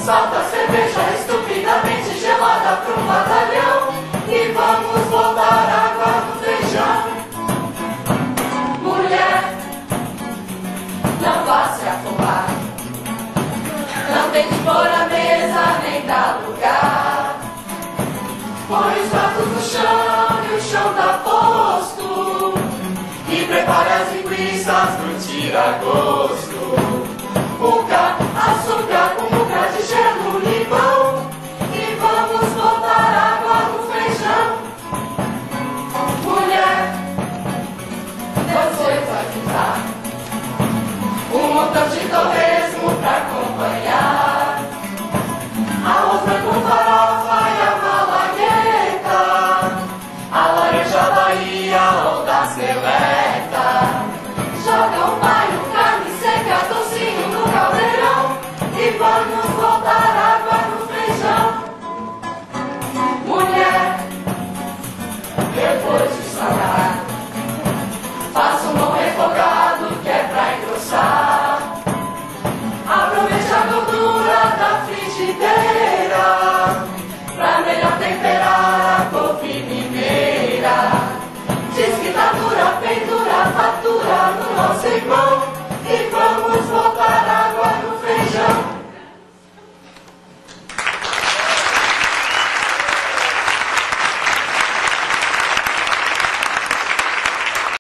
salta a cerveja estupidamente gelada pro batalhão e vamos botar água no feijão. Mulher, não vá se afobar, não tente pôr a mesa nem dar lugar. Põe os pratos no chão e o chão tá posto, e prepare as linguiças pro tira-gosto. Cuca, açúcar, cumbuca de gelo, limão, e vamos botar água no feijão. Mulher, você vai juntar um montão de torresmo pra acompanhar arroz branco, farofa e a malagueta, a laranja Bahia ou da seleta. Joga um baio, carne seca, docinho no caldeirão e vamos botar água no feijão. Mulher, depois de salgar, faça um bom refogado que é pra engrossar. Aproveite a gordura da frigideira pra melhor temperar a couve mineira. Diz que tá dura, pendura, fatura no nosso irmão e vamos